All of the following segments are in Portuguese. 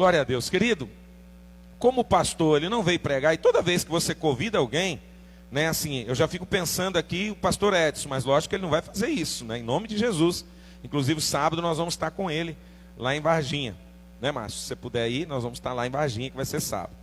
Glória a Deus, querido. Como o pastor, ele não veio pregar, e toda vez que você convida alguém, né, assim, eu já fico pensando aqui, o pastor Edson, mas lógico que ele não vai fazer isso, né, em nome de Jesus. Inclusive, sábado nós vamos estar com ele lá em Varginha, né, Márcio? Se você puder ir, nós vamos estar lá em Varginha, que vai ser sábado.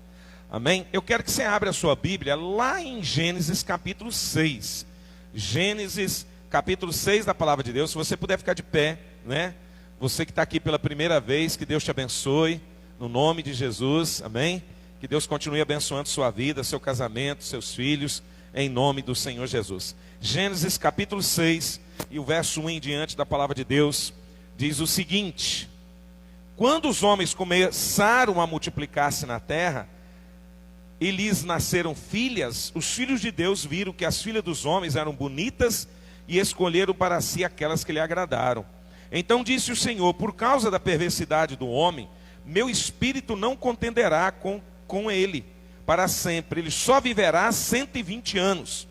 Amém? Eu quero que você abra a sua Bíblia lá em Gênesis capítulo 6. Gênesis capítulo 6 da palavra de Deus. Se você puder ficar de pé, né? Você que está aqui pela primeira vez, que Deus te abençoe, no nome de Jesus, amém? Que Deus continue abençoando sua vida, seu casamento, seus filhos, em nome do Senhor Jesus. Gênesis capítulo 6, e o verso 1 em diante da palavra de Deus, diz o seguinte: quando os homens começaram a multiplicar-se na terra, e lhes nasceram filhas, os filhos de Deus viram que as filhas dos homens eram bonitas, e escolheram para si aquelas que lhe agradaram. Então disse o Senhor: por causa da perversidade do homem, meu espírito não contenderá com ele para sempre, ele só viverá 120 anos.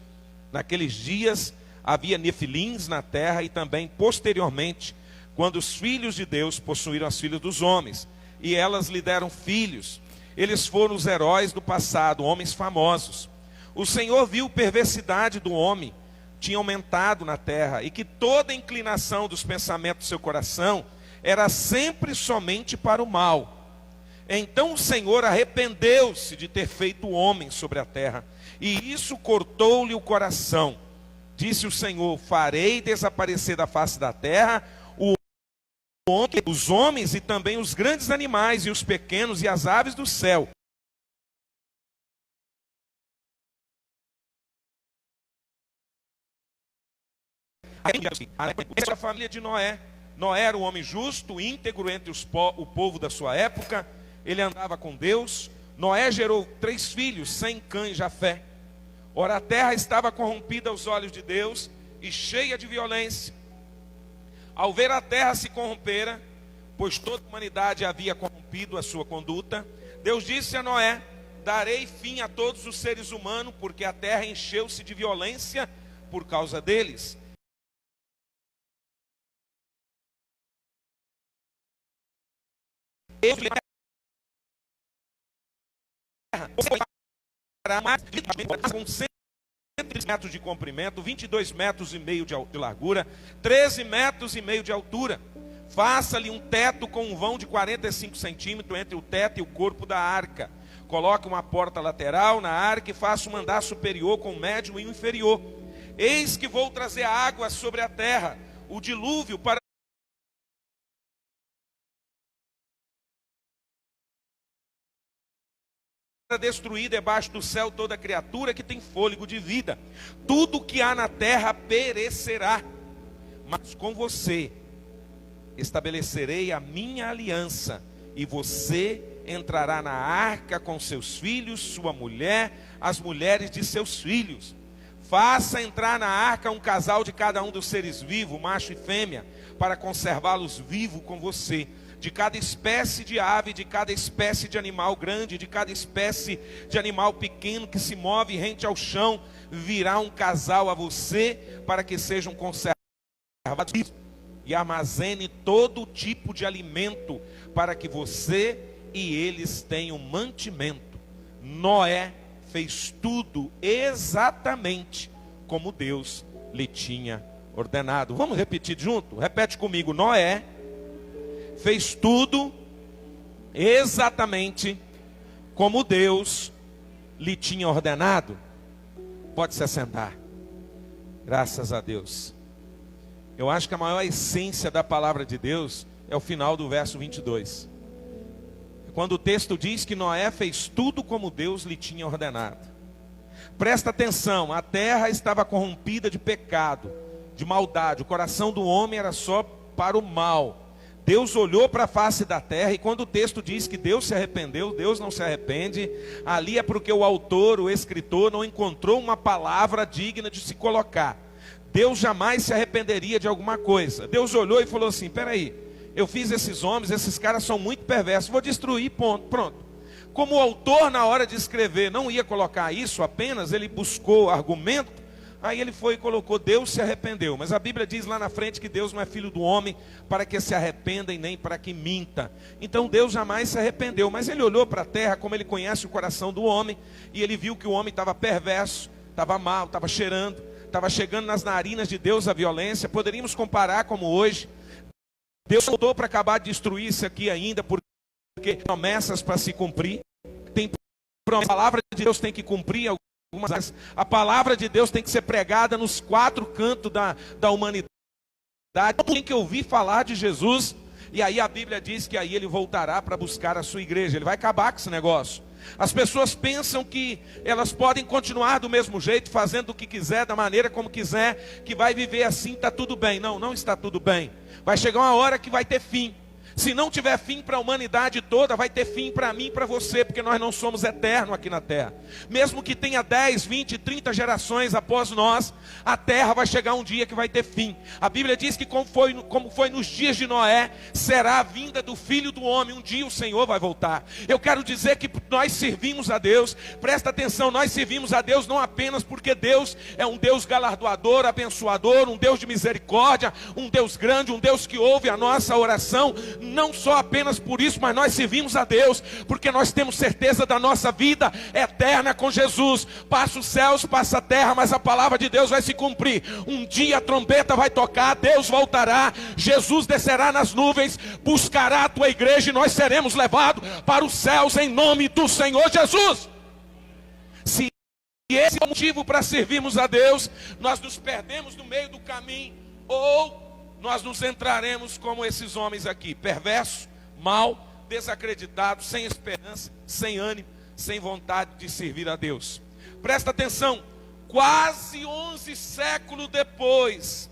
Naqueles dias havia nefilins na terra, e também posteriormente, quando os filhos de Deus possuíram as filhas dos homens, e elas lhe deram filhos. Eles foram os heróis do passado, homens famosos. O Senhor viu perversidade do homem tinha aumentado na terra, e que toda inclinação dos pensamentos do seu coração era sempre somente para o mal. Então o Senhor arrependeu-se de ter feito o homem sobre a terra, e isso cortou-lhe o coração. Disse o Senhor: farei desaparecer da face da terra os homens e também os grandes animais, e os pequenos, e as aves do céu. A família de Noé. Noé era um homem justo, íntegro entre o povo da sua época. Ele andava com Deus. Noé gerou 3 filhos, Sem, Cã e Jafé. Ora, a terra estava corrompida aos olhos de Deus e cheia de violência. Ao ver a terra se corrompera, pois toda a humanidade havia corrompido a sua conduta, Deus disse a Noé: darei fim a todos os seres humanos, porque a terra encheu-se de violência por causa deles. Com 100 metros de comprimento, 22 metros e meio de largura, 13 metros e meio de altura. Faça-lhe um teto com um vão de 45 centímetros entre o teto e o corpo da arca. Coloque uma porta lateral na arca e faça um andar superior com médio e inferior. Eis que vou trazer água sobre a terra, o dilúvio, para destruir debaixo do céu toda criatura que tem fôlego de vida. Tudo que há na terra perecerá, mas com você estabelecerei a minha aliança, e você entrará na arca com seus filhos, sua mulher, as mulheres de seus filhos. Faça entrar na arca um casal de cada um dos seres vivos, macho e fêmea, para conservá-los vivos com você. De cada espécie de ave, de cada espécie de animal grande, de cada espécie de animal pequeno que se move rente ao chão, virá um casal a você, para que sejam conservados, e armazene todo tipo de alimento, para que você e eles tenham mantimento. Noé fez tudo exatamente como Deus lhe tinha ordenado. Vamos repetir junto? Repete comigo. Noé fez tudo exatamente como Deus lhe tinha ordenado. Pode se assentar. Graças a Deus. Eu acho que a maior essência da palavra de Deus é o final do verso 22. Quando o texto diz que Noé fez tudo como Deus lhe tinha ordenado. Presta atenção, a terra estava corrompida de pecado, de maldade. O coração do homem era só para o mal. Deus olhou para a face da terra, e quando o texto diz que Deus se arrependeu, Deus não se arrepende. Ali é porque o autor, o escritor, não encontrou uma palavra digna de se colocar. Deus jamais se arrependeria de alguma coisa. Deus olhou e falou assim: peraí, eu fiz esses homens, esses caras são muito perversos, vou destruir, ponto, pronto. Como o autor, na hora de escrever, não ia colocar isso apenas, ele buscou argumento Aí ele foi e colocou, Deus se arrependeu. Mas a Bíblia diz lá na frente que Deus não é filho do homem para que se arrependa e nem para que minta. Então Deus jamais se arrependeu. Mas ele olhou para a terra, como ele conhece o coração do homem, e ele viu que o homem estava perverso, estava mal, estava cheirando, estava chegando nas narinas de Deus a violência. Poderíamos comparar como hoje. Deus voltou para acabar de destruir isso aqui ainda, porque promessas para se cumprir. Tem promessa, a palavra de Deus tem que cumprir algumas vezes. A palavra de Deus tem que ser pregada nos 4 cantos da humanidade. Tem que ouvir falar de Jesus. E aí a Bíblia diz que aí ele voltará para buscar a sua igreja. Ele vai acabar com esse negócio. As pessoas pensam que elas podem continuar do mesmo jeito, fazendo o que quiser, da maneira como quiser, que vai viver assim, está tudo bem. Não, não está tudo bem. Vai chegar uma hora que vai ter fim. Se não tiver fim para a humanidade toda, vai ter fim para mim e para você, porque nós não somos eternos aqui na terra. Mesmo que tenha 10, 20, 30 gerações após nós, a terra vai chegar um dia que vai ter fim. A Bíblia diz que como foi nos dias de Noé, será a vinda do Filho do Homem. Um dia o Senhor vai voltar. Eu quero dizer que nós servimos a Deus, presta atenção, nós servimos a Deus não apenas porque Deus é um Deus galardoador, abençoador, um Deus de misericórdia, um Deus grande, um Deus que ouve a nossa oração. Não só apenas por isso, mas nós servimos a Deus, porque nós temos certeza da nossa vida eterna com Jesus. Passa os céus, passa a terra, mas a palavra de Deus vai se cumprir. Um dia a trombeta vai tocar, Deus voltará, Jesus descerá nas nuvens, buscará a tua igreja e nós seremos levados para os céus em nome do Senhor Jesus. Se esse é o motivo para servirmos a Deus, nós nos perdemos no meio do caminho, ou nós nos entraremos como esses homens aqui, perversos, mal, desacreditados, sem esperança, sem ânimo, sem vontade de servir a Deus. Presta atenção, quase 11 séculos depois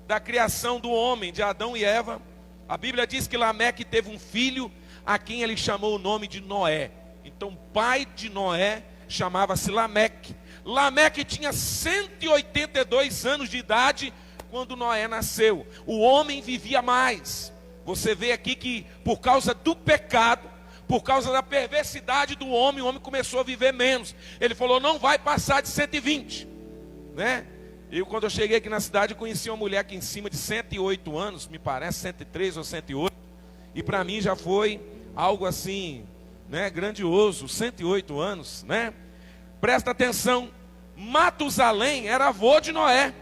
da criação do homem, de Adão e Eva, a Bíblia diz que Lameque teve um filho, a quem ele chamou o nome de Noé. Então o pai de Noé chamava-se Lameque. Lameque tinha 182 anos de idade quando Noé nasceu. O homem vivia mais. Você vê aqui que por causa do pecado, por causa da perversidade do homem, o homem começou a viver menos. Ele falou, não vai passar de 120, né? Quando eu cheguei aqui na cidade, eu conheci uma mulher aqui em cima de 108 anos, me parece, 103 ou 108. E para mim já foi algo assim, né, grandioso, 108 anos, né? Presta atenção, Matusalém era avô de Noé.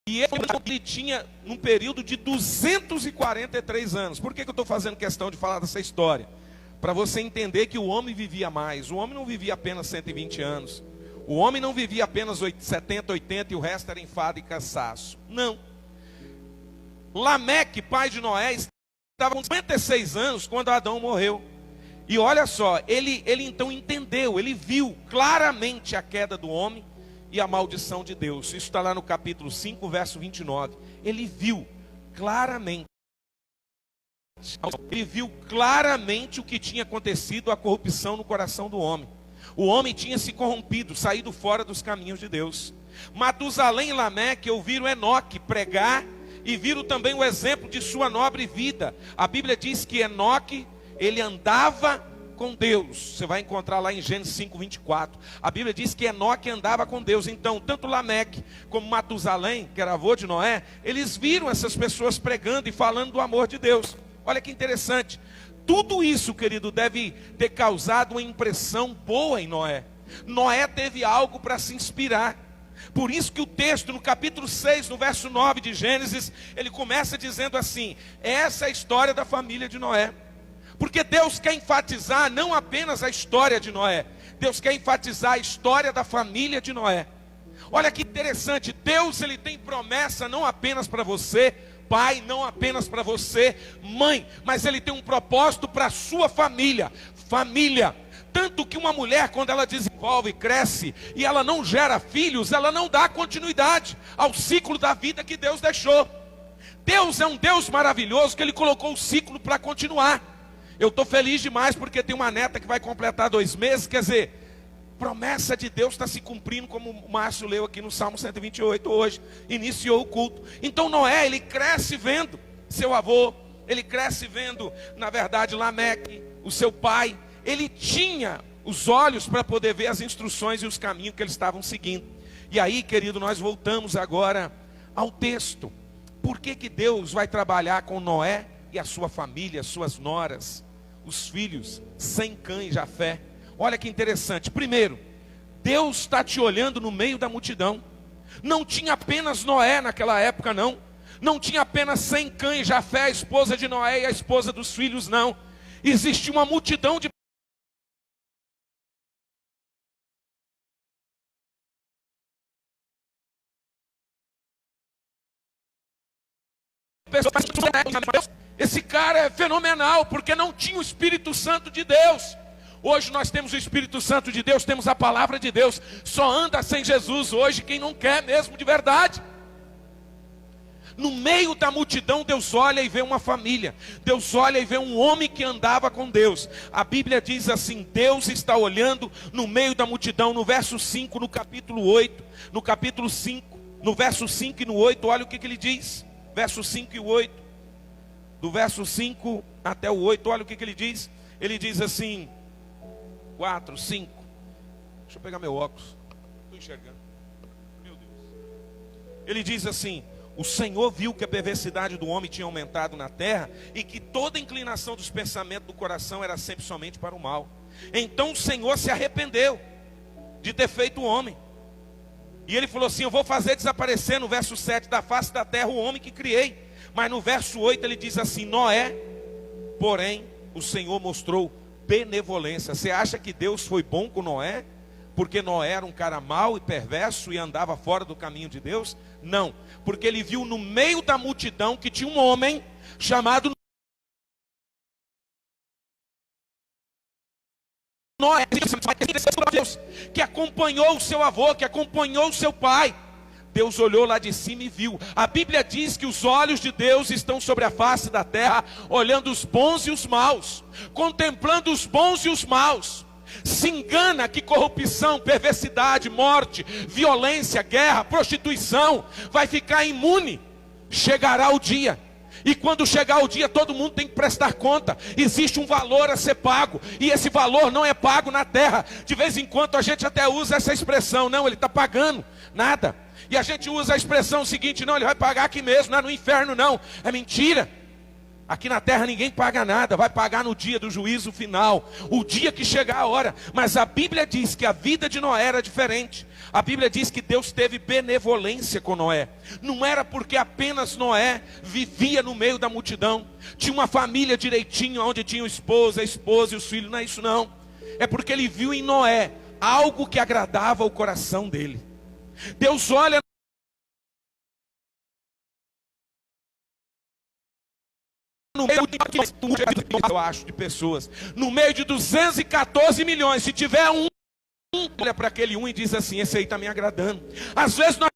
E ele tinha um período de 243 anos. Por que eu estou fazendo questão de falar dessa história? Para você entender que o homem vivia mais. O homem não vivia apenas 120 anos. O homem não vivia apenas 70, 80 e o resto era enfado e cansaço. Não. Lameque, pai de Noé, estava com 56 anos quando Adão morreu. E olha só, ele então entendeu, ele viu claramente a queda do homem e a maldição de Deus. Isso está lá no capítulo 5, verso 29. Ele viu claramente. Ele viu claramente o que tinha acontecido, a corrupção no coração do homem. O homem tinha se corrompido, saído fora dos caminhos de Deus. Matusalém e Lameque ouviram Enoque pregar e viram também o exemplo de sua nobre vida. A Bíblia diz que Enoque, ele andava com Deus. Você vai encontrar lá em Gênesis 5, 24. A Bíblia diz que Enoque andava com Deus. Então, tanto Lameque como Matusalém, que era avô de Noé, eles viram essas pessoas pregando e falando do amor de Deus. Olha que interessante. Tudo isso, querido, deve ter causado uma impressão boa em Noé. Noé teve algo para se inspirar. Por isso que o texto, no capítulo 6, no verso 9 de Gênesis, ele começa dizendo assim: essa é a história da família de Noé. Porque Deus quer enfatizar não apenas a história de Noé, Deus quer enfatizar a história da família de Noé. Olha que interessante, Deus ele tem promessa não apenas para você, pai, não apenas para você, mãe, mas ele tem um propósito para a sua família. Família. Tanto que uma mulher, quando ela desenvolve, cresce, e ela não gera filhos, ela não dá continuidade ao ciclo da vida que Deus deixou. Deus é um Deus maravilhoso, que ele colocou o ciclo para continuar. Eu estou feliz demais porque tem uma neta que vai completar 2 meses, quer dizer, promessa de Deus está se cumprindo, como o Márcio leu aqui no Salmo 128 hoje, iniciou o culto. Então Noé, ele cresce vendo seu avô, ele cresce vendo, na verdade, Lameque, o seu pai. Ele tinha os olhos para poder ver as instruções e os caminhos que eles estavam seguindo. E aí, querido, nós voltamos agora ao texto. Por que que Deus vai trabalhar com Noé e a sua família, suas noras, os filhos, Sem, Cã e Jafé? Olha que interessante. Primeiro, Deus está te olhando no meio da multidão. Não tinha apenas Noé naquela época, não. Não tinha apenas Sem, Cã e Jafé, a esposa de Noé e a esposa dos filhos, não. Existia uma multidão de pessoas. Esse cara é fenomenal, porque não tinha o Espírito Santo de Deus. Hoje nós temos o Espírito Santo de Deus, temos a palavra de Deus. Só anda sem Jesus hoje quem não quer mesmo de verdade. No meio da multidão, Deus olha e vê uma família. Deus olha e vê um homem que andava com Deus. A Bíblia diz assim: Deus está olhando no meio da multidão. No verso 5, no capítulo 8, no capítulo 5, no verso 5 e no 8, olha o que ele diz. Verso 5 e 8. Do verso 5 até o 8, olha o que ele diz. Ele diz assim, 4, 5. Deixa eu pegar meu óculos. Estou enxergando. Meu Deus. Ele diz assim: o Senhor viu que a perversidade do homem tinha aumentado na terra, e que toda inclinação dos pensamentos do coração era sempre somente para o mal. Então o Senhor se arrependeu de ter feito o homem. E ele falou assim: eu vou fazer desaparecer, no verso 7, da face da terra o homem que criei. Mas no verso 8 ele diz assim: Noé, porém, o Senhor mostrou benevolência. Você acha que Deus foi bom com Noé? Porque Noé era um cara mau e perverso e andava fora do caminho de Deus? Não, porque ele viu no meio da multidão que tinha um homem chamado Noé, que acompanhou o seu avô, que acompanhou o seu pai. Deus olhou lá de cima e viu. A Bíblia diz que os olhos de Deus estão sobre a face da terra, olhando os bons e os maus, contemplando os bons e os maus. Se engana que corrupção, perversidade, morte, violência, guerra, prostituição vai ficar imune. Chegará o dia, e quando chegar o dia, todo mundo tem que prestar conta. Existe um valor a ser pago, e esse valor não é pago na terra. De vez em quando a gente até usa essa expressão: não, ele está pagando nada. E a gente usa a expressão seguinte: não, ele vai pagar aqui mesmo, não é no inferno não. É mentira. Aqui na terra ninguém paga nada, vai pagar no dia do juízo final, o dia que chegar a hora. Mas a Bíblia diz que a vida de Noé era diferente. A Bíblia diz que Deus teve benevolência com Noé. Não era porque apenas Noé vivia no meio da multidão, tinha uma família direitinho, onde tinha a esposa e os filhos. Não é isso não. É porque ele viu em Noé algo que agradava o coração dele. Deus olha no meio de, eu acho, de pessoas, no meio de 214 milhões, se tiver um, olha para aquele um e diz assim: esse aí está me agradando. Às vezes nós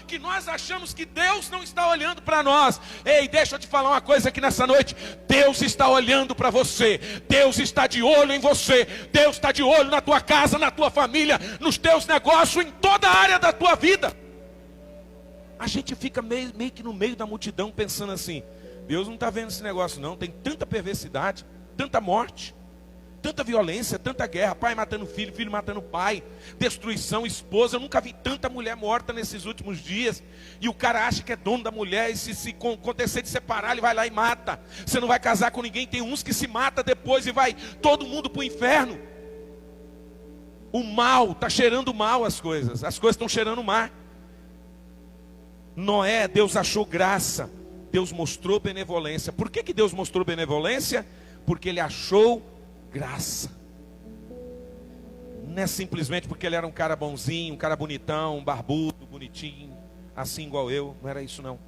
que nós achamos que Deus não está olhando para nós. Ei, deixa eu te falar uma coisa aqui nessa noite: Deus está olhando para você. Deus está de olho em você. Deus está de olho na tua casa, na tua família, nos teus negócios, em toda a área da tua vida. A gente fica meio que no meio da multidão pensando assim: Deus não está vendo esse negócio não. Tem tanta perversidade, tanta morte, tanta violência, tanta guerra, pai matando filho, filho matando pai, destruição, esposa. Eu nunca vi tanta mulher morta nesses últimos dias. E o cara acha que é dono da mulher, e se acontecer de separar, ele vai lá e mata. Você não vai casar com ninguém. Tem uns que se mata depois e vai todo mundo para o inferno. O mal, está cheirando mal as coisas estão cheirando mar. Noé, Deus achou graça, Deus mostrou benevolência. Por que Deus mostrou benevolência? Porque ele achou graça. Não é simplesmente porque ele era um cara bonzinho, um cara bonitão, um barbudo, bonitinho, assim igual eu. Não era isso não.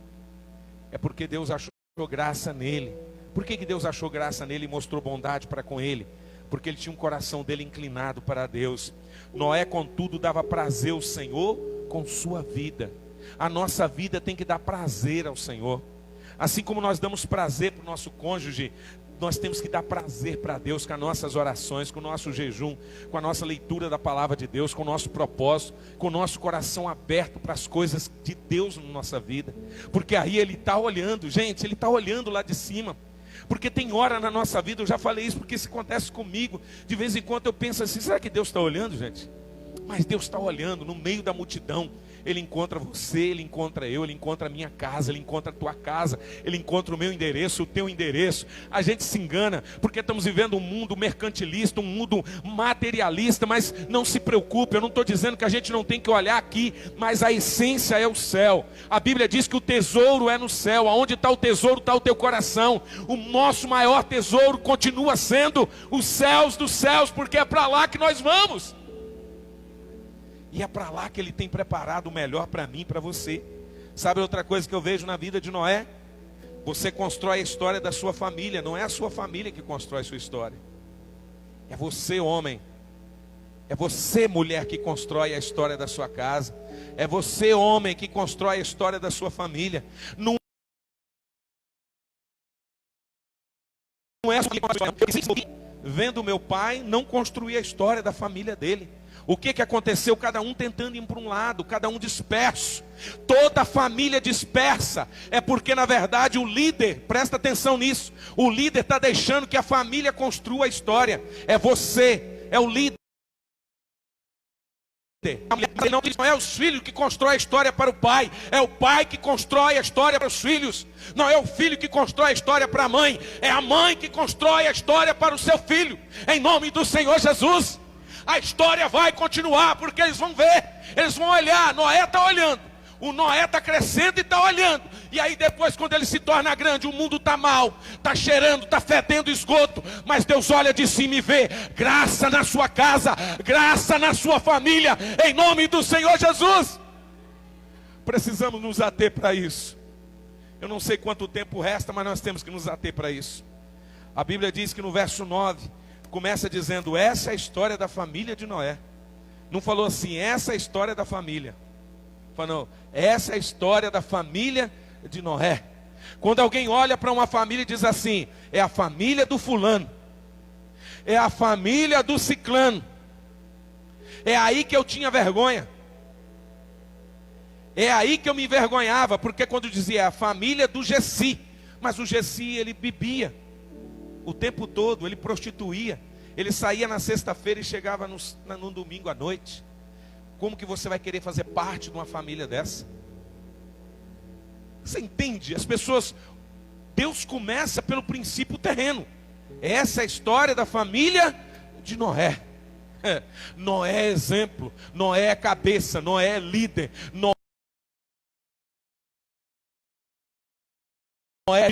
É porque Deus achou graça nele. Por que Deus achou graça nele e mostrou bondade para com ele? Porque ele tinha um coração dele inclinado para Deus. Noé, contudo, dava prazer ao Senhor com sua vida. A nossa vida tem que dar prazer ao Senhor. Assim como nós damos prazer para o nosso cônjuge, nós temos que dar prazer para Deus com as nossas orações, com o nosso jejum, com a nossa leitura da palavra de Deus, com o nosso propósito, com o nosso coração aberto para as coisas de Deus na nossa vida. Porque aí Ele está olhando, gente, Ele está olhando lá de cima. Porque tem hora na nossa vida, eu já falei isso porque isso acontece comigo. De vez em quando eu penso assim, será que Deus está olhando, gente? Mas Deus está olhando no meio da multidão. Ele encontra você, Ele encontra eu, Ele encontra a minha casa, Ele encontra a tua casa, Ele encontra o meu endereço, o teu endereço. A gente se engana, porque estamos vivendo um mundo mercantilista, um mundo materialista, mas não se preocupe, eu não estou dizendo que a gente não tem que olhar aqui, mas a essência é o céu. A Bíblia diz que o tesouro é no céu, aonde está o tesouro está o teu coração. O nosso maior tesouro continua sendo os céus dos céus, porque é para lá que nós vamos. E é para lá que Ele tem preparado o melhor para mim e para você. Sabe outra coisa que eu vejo na vida de Noé? Você constrói a história da sua família. Não é a sua família que constrói a sua história. É você, homem. É você, mulher, que constrói a história da sua casa. É você, homem, que constrói a história da sua família. Não é a sua família. Vendo meu pai não construir a história da família dele. O que aconteceu? Cada um tentando ir para um lado, cada um disperso. Toda a família dispersa. É porque na verdade o líder, presta atenção nisso, o líder está deixando que a família construa a história. É você, é o líder. Não é os filhos que constroem a história para o pai, é o pai que constrói a história para os filhos. Não é o filho que constrói a história para a mãe, é a mãe que constrói a história para o seu filho. Em nome do Senhor Jesus. A história vai continuar, porque eles vão ver, eles vão olhar. Noé está olhando, o Noé está crescendo e está olhando. E aí depois, quando ele se torna grande, o mundo está mal, está cheirando, está fedendo esgoto. Mas Deus olha de cima e vê graça na sua casa, graça na sua família, em nome do Senhor Jesus. Precisamos nos ater para isso. Eu não sei quanto tempo resta, mas nós temos que nos ater para isso. A Bíblia diz que no verso 9... começa dizendo, essa é a história da família de Noé. Não falou assim, essa é a história da família. Falou, essa é a história da família de Noé. Quando alguém olha para uma família e diz assim, é a família do fulano, é a família do ciclano, é aí que eu tinha vergonha. É aí que eu me envergonhava, porque quando dizia, é a família do Gessi, mas o Gessi ele bebia o tempo todo, ele prostituía. Ele saía na sexta-feira e chegava no domingo à noite. Como que você vai querer fazer parte de uma família dessa? Você entende? As pessoas, Deus começa pelo princípio terreno. Essa é a história da família de Noé. Noé é exemplo, Noé é cabeça, Noé é líder, Noé é a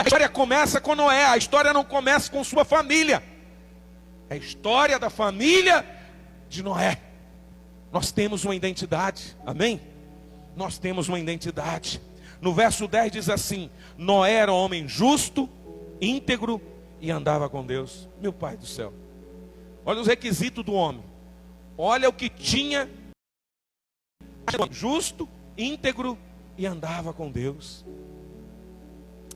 história começa com Noé, a história não começa com sua família. É a história da família de Noé. Nós temos uma identidade, amém? Nós temos uma identidade. No verso 10 diz assim, Noé era um homem justo, íntegro e andava com Deus. Meu Pai do céu, olha os requisitos do homem. Olha o que tinha: justo, íntegro e andava com Deus.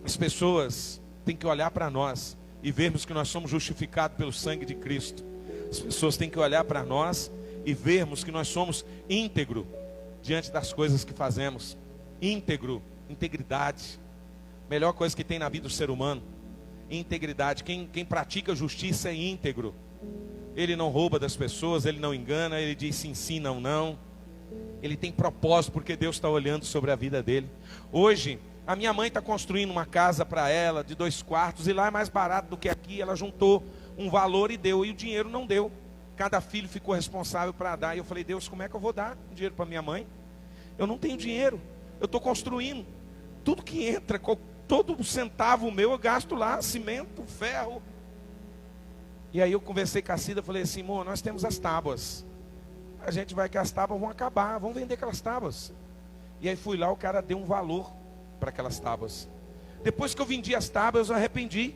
As pessoas têm que olhar para nós e vermos que nós somos justificados pelo sangue de Cristo. As pessoas têm que olhar para nós e vermos que nós somos íntegro diante das coisas que fazemos. Íntegro, integridade. Melhor coisa que tem na vida do ser humano, integridade. Quem pratica justiça é íntegro. Ele não rouba das pessoas, ele não engana, ele diz sim, sim, não, não. Ele tem propósito porque Deus está olhando sobre a vida dele. Hoje, a minha mãe está construindo uma casa para ela, de 2 quartos, e lá é mais barato do que aqui. Ela juntou um valor e deu, e o dinheiro não deu. Cada filho ficou responsável para dar. E eu falei, Deus, como é que eu vou dar dinheiro para minha mãe? Eu não tenho dinheiro, eu estou construindo. Tudo que entra, todo centavo meu, eu gasto lá, cimento, ferro. E aí eu conversei com a Cida, falei assim, amor, nós temos as tábuas. A gente vai que as tábuas vão acabar, vamos vender aquelas tábuas. E aí fui lá, o cara deu um valor para aquelas tábuas. Depois que eu vendi as tábuas, eu arrependi.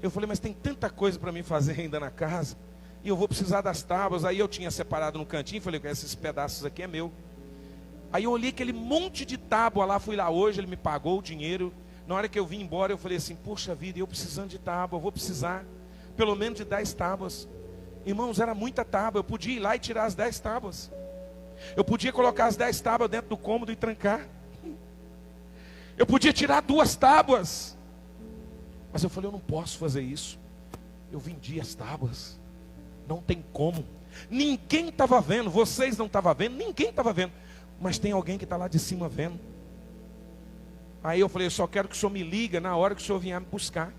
Eu falei, mas tem tanta coisa para mim fazer ainda na casa, e eu vou precisar das tábuas. Aí eu tinha separado no cantinho, falei, esses pedaços aqui é meu. Aí eu olhei aquele monte de tábua lá, fui lá hoje, ele me pagou o dinheiro. Na hora que eu vim embora, eu falei assim, puxa vida, eu precisando de tábua, eu vou precisar pelo menos de 10 tábuas. Irmãos, era muita tábua, eu podia ir lá e tirar as 10 tábuas. Eu podia colocar as 10 tábuas dentro do cômodo e trancar. Eu podia tirar 2 tábuas. Mas eu falei, eu não posso fazer isso. Eu vendi as tábuas. Não tem como. Ninguém estava vendo, vocês não estavam vendo, ninguém estava vendo. Mas tem alguém que está lá de cima vendo. Aí eu falei, eu só quero que o senhor me liga na hora que o senhor vier me buscar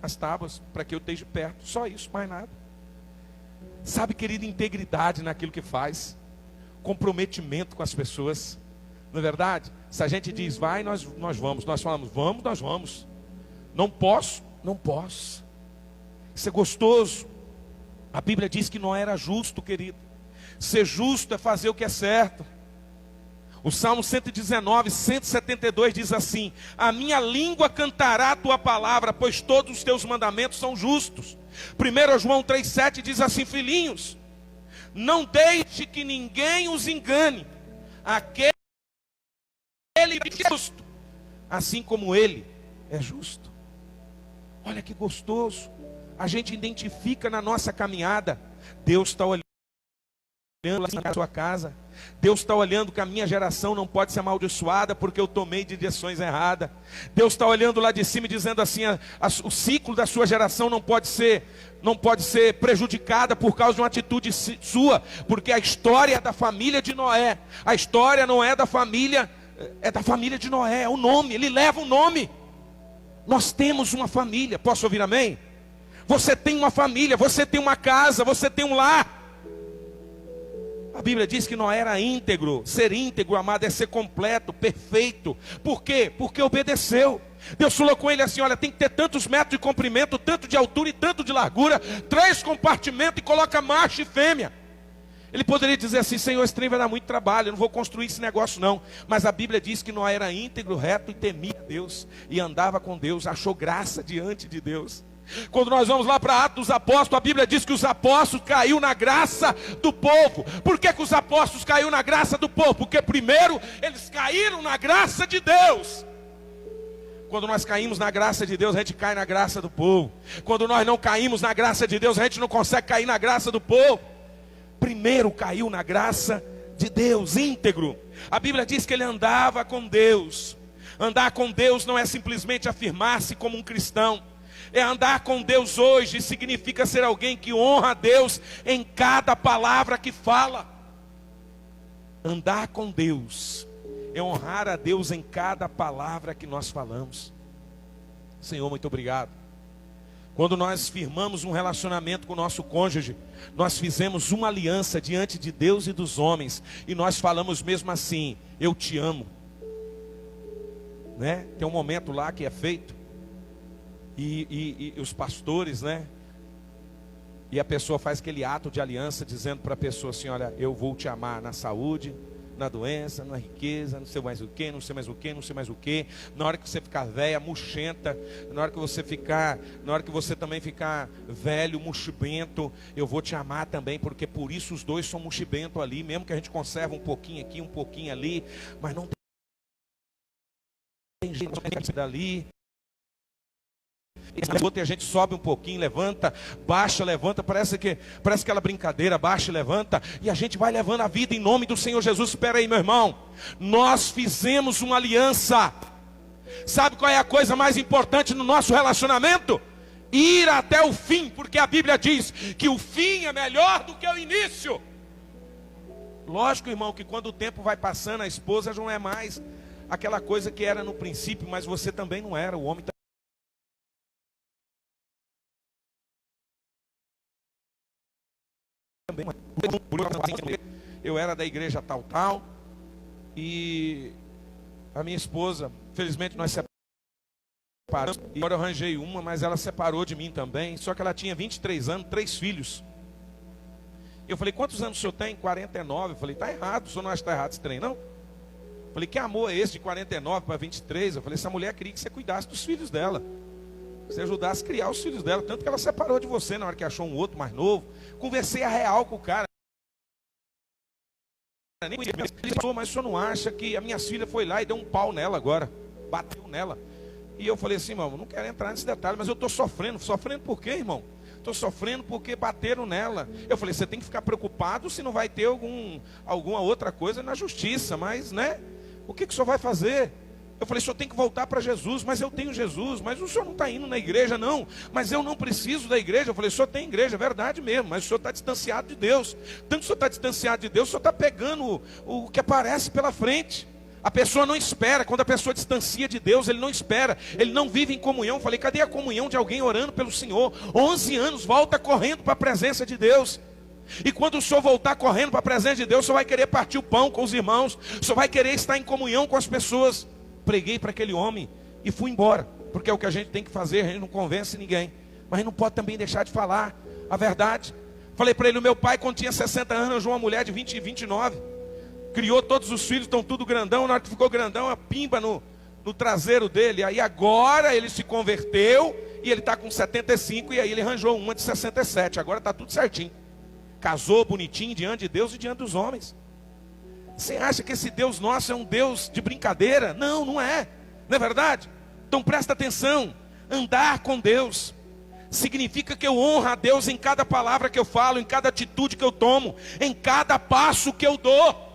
as tábuas, para que eu esteja perto. Só isso, mais nada. Sabe, querido, integridade naquilo que faz. Comprometimento com as pessoas. Não é verdade? Se a gente diz, vai, nós vamos. Nós falamos, vamos, nós vamos. Não posso, não posso. Isso é gostoso. A Bíblia diz que não era justo, querido. Ser justo é fazer o que é certo. O Salmo 119, 172 diz assim: a minha língua cantará a tua palavra, pois todos os teus mandamentos são justos. 1 João 3,7 diz assim: filhinhos, não deixe que ninguém os engane. Aquele é justo, assim como ele é justo. Olha que gostoso. A gente identifica na nossa caminhada. Deus está olhando na sua casa. Deus está olhando que a minha geração não pode ser amaldiçoada porque eu tomei de direções erradas. Deus está olhando lá de cima e dizendo assim: o ciclo da sua geração não pode ser prejudicada por causa de uma atitude sua, porque a história é da família de Noé. A história não é da família, é da família de Noé. É o nome, ele leva o nome. Nós temos uma família. Posso ouvir amém? Você tem uma família, você tem uma casa, você tem um lar. A Bíblia diz que Noé era íntegro. Ser íntegro, amado, é ser completo, perfeito. Por quê? Porque obedeceu. Deus falou com ele assim: olha, tem que ter tantos metros de comprimento, tanto de altura e tanto de largura, 3 compartimentos, e coloca macho e fêmea. Ele poderia dizer assim: Senhor, esse trem vai dar muito trabalho, eu não vou construir esse negócio não. Mas a Bíblia diz que Noé era íntegro, reto e temia Deus, e andava com Deus, achou graça diante de Deus. Quando nós vamos lá para Atos dos Apóstolos, a Bíblia diz que os apóstolos caiu na graça do povo. Por que os apóstolos caiu na graça do povo? Porque primeiro eles caíram na graça de Deus. Quando nós caímos na graça de Deus, a gente cai na graça do povo. Quando nós não caímos na graça de Deus, a gente não consegue cair na graça do povo. Primeiro caiu na graça de Deus, íntegro. A Bíblia diz que ele andava com Deus. Andar com Deus não é simplesmente afirmar-se como um cristão. É andar com Deus hoje, significa ser alguém que honra a Deus em cada palavra que fala. Andar com Deus é honrar a Deus em cada palavra que nós falamos. Senhor, muito obrigado. Quando nós firmamos um relacionamento com o nosso cônjuge, nós fizemos uma aliança diante de Deus e dos homens, e nós falamos mesmo assim: eu te amo, né? Tem um momento lá que é feito, e os pastores, né? E a pessoa faz aquele ato de aliança, dizendo para a pessoa assim: olha, eu vou te amar na saúde, na doença, na riqueza, não sei mais o que, não sei mais o que, não sei mais o que. Na hora que você ficar velha, murchenta, na hora que você também ficar velho, murchibento, eu vou te amar também, porque por isso os dois são murchibentos ali, mesmo que a gente conserve um pouquinho aqui, um pouquinho ali, mas não tem jeito dali. E a gente sobe um pouquinho, levanta, baixa, levanta, parece aquela brincadeira, baixa e levanta, e a gente vai levando a vida em nome do Senhor Jesus. Espera aí, meu irmão, nós fizemos uma aliança. Sabe qual é a coisa mais importante no nosso relacionamento? Ir até o fim, porque a Bíblia diz que o fim é melhor do que o início. Lógico, irmão, que quando o tempo vai passando, a esposa já não é mais aquela coisa que era no princípio, mas você também não era, o homem também. Eu era da igreja tal, e a minha esposa, felizmente nós separamos, e agora eu arranjei uma, mas ela separou de mim também, só que ela tinha 23 anos, 3 filhos. Eu falei: quantos anos o senhor tem? 49. Eu falei: tá errado, o senhor não acha que está errado esse trem, não? Eu falei: que amor é esse de 49 para 23? Eu falei: essa mulher queria que você cuidasse dos filhos dela, que você ajudasse a criar os filhos dela, tanto que ela separou de você na hora que achou um outro mais novo. Conversei a real com o cara. Ele falou: mas o senhor não acha que a minha filha foi lá e deu um pau nela agora, bateu nela? E eu falei assim: irmão, não quero entrar nesse detalhe, mas eu estou sofrendo. Sofrendo por quê, irmão? Estou sofrendo porque bateram nela. Eu falei: você tem que ficar preocupado se não vai ter alguma outra coisa na justiça, mas, né? O que o senhor vai fazer? Eu falei, o senhor tem que voltar para Jesus. Mas eu tenho Jesus. Mas o senhor não está indo na igreja, não. Mas eu não preciso da igreja. Eu falei, o senhor tem igreja, é verdade mesmo. Mas o senhor está distanciado de Deus. Tanto que o senhor está distanciado de Deus, o senhor está pegando o que aparece pela frente. A pessoa não espera. Quando a pessoa distancia de Deus, ele não espera. Ele não vive em comunhão. Eu falei, cadê a comunhão de alguém orando pelo Senhor? 11 anos, volta correndo para a presença de Deus. E quando o senhor voltar correndo para a presença de Deus, o senhor vai querer partir o pão com os irmãos. O senhor vai querer estar em comunhão com as pessoas. Preguei para aquele homem e fui embora, porque é o que a gente tem que fazer, a gente não convence ninguém, mas não pode também deixar de falar a verdade. Falei para ele, o meu pai quando tinha 60 anos, arranjou uma mulher de 20 e 29, criou todos os filhos, estão tudo grandão, na hora que ficou grandão, a pimba no traseiro dele, aí agora ele se converteu, e ele está com 75, e aí ele arranjou uma de 67, agora está tudo certinho, casou bonitinho diante de Deus e diante dos homens. Você acha que esse Deus nosso é um Deus de brincadeira? Não, não é. Não é verdade? Então presta atenção. Andar com Deus significa que eu honro a Deus em cada palavra que eu falo, em cada atitude que eu tomo, em cada passo que eu dou.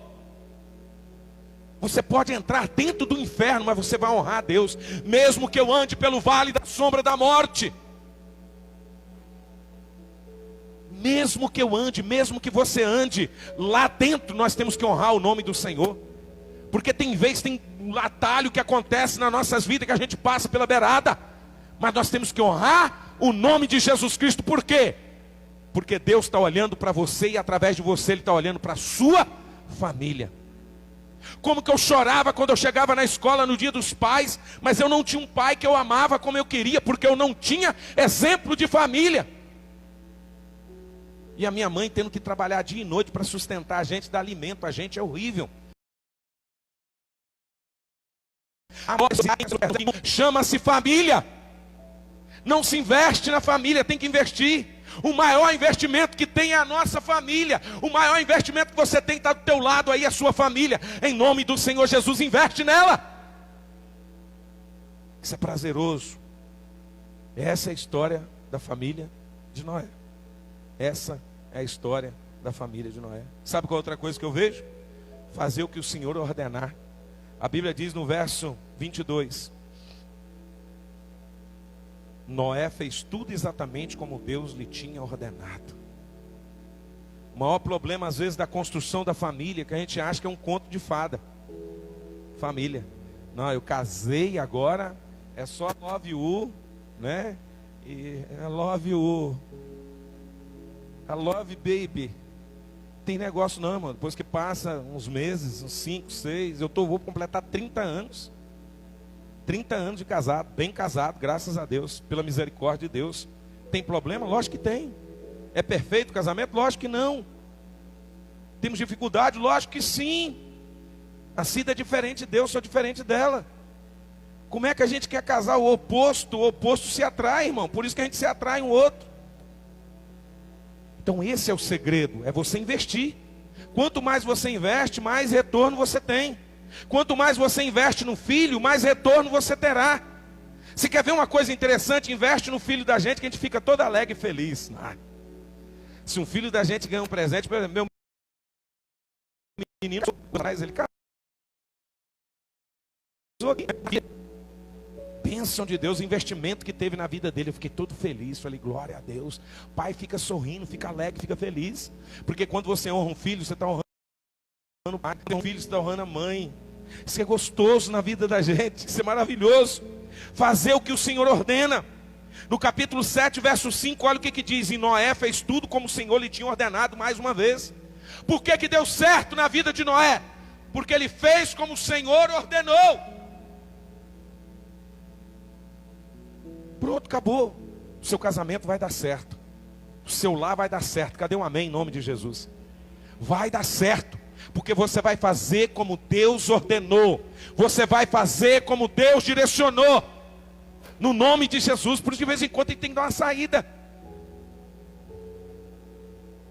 Você pode entrar dentro do inferno, mas você vai honrar a Deus, mesmo que eu ande pelo vale da sombra da morte. Mesmo que eu ande, mesmo que você ande, lá dentro nós temos que honrar o nome do Senhor. Porque tem um atalho que acontece nas nossas vidas que a gente passa pela beirada. Mas nós temos que honrar o nome de Jesus Cristo. Por quê? Porque Deus está olhando para você e através de você Ele está olhando para a sua família. Como que eu chorava quando eu chegava na escola no dia dos pais, mas eu não tinha um pai que eu amava como eu queria, porque eu não tinha exemplo de família. E a minha mãe tendo que trabalhar dia e noite para sustentar a gente, dar alimento a gente, é horrível. Chama-se família. Não se investe na família, tem que investir. O maior investimento que tem é a nossa família. O maior investimento que você tem está do teu lado aí, a sua família. Em nome do Senhor Jesus, investe nela. Isso é prazeroso. Essa é a história da família de Noé. Essa é a história da família de Noé. Sabe qual outra coisa que eu vejo? Fazer o que o Senhor ordenar. A Bíblia diz no verso 22. Noé fez tudo exatamente como Deus lhe tinha ordenado. O maior problema às vezes da construção da família é que a gente acha que é um conto de fada. Família. Não, eu casei agora, é só love you, né? E é love you. I love baby. Tem negócio não, mano. Depois que passa uns meses, uns 5, 6, vou completar 30 anos. 30 anos de casado, bem casado, graças a Deus, pela misericórdia de Deus. Tem problema? Lógico que tem. É perfeito o casamento? Lógico que não. Temos dificuldade? Lógico que sim. A Cida é diferente de Deus, sou diferente dela. Como é que a gente quer casar o oposto se atrai, irmão. Por isso que a gente se atrai um outro. Então esse é o segredo, é você investir. Quanto mais você investe, mais retorno você tem. Quanto mais você investe no filho, mais retorno você terá. Se quer ver uma coisa interessante, investe no filho da gente, que a gente fica todo alegre e feliz. Se um filho da gente ganha um presente, por exemplo, meu menino atrás, ele casou. Bênção de Deus, o investimento que teve na vida dele, eu fiquei todo feliz, falei, glória a Deus. Pai fica sorrindo, fica alegre, fica feliz. Porque quando você honra um filho, você está honrando o pai, um filho, você está honrando a mãe. Isso é gostoso na vida da gente, isso é maravilhoso. Fazer o que o Senhor ordena. No capítulo 7, verso 5, olha o que diz. E Noé fez tudo como o Senhor lhe tinha ordenado mais uma vez. Por que deu certo na vida de Noé? Porque ele fez como o Senhor ordenou. Pronto, acabou. O seu casamento vai dar certo. O seu lar vai dar certo. Cadê um amém em nome de Jesus? Vai dar certo. Porque você vai fazer como Deus ordenou. Você vai fazer como Deus direcionou. No nome de Jesus. Por isso de vez em quando tem que dar uma saída.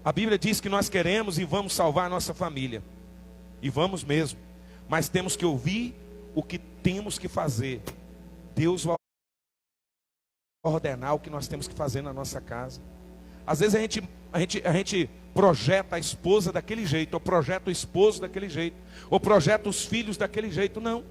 A Bíblia diz que nós queremos e vamos salvar a nossa família. E vamos mesmo. Mas temos que ouvir o que temos que fazer. Deus vai ordenar o que nós temos que fazer na nossa casa. Às vezes a gente projeta a esposa daquele jeito, ou projeta o esposo daquele jeito, ou projeta os filhos daquele jeito. Não.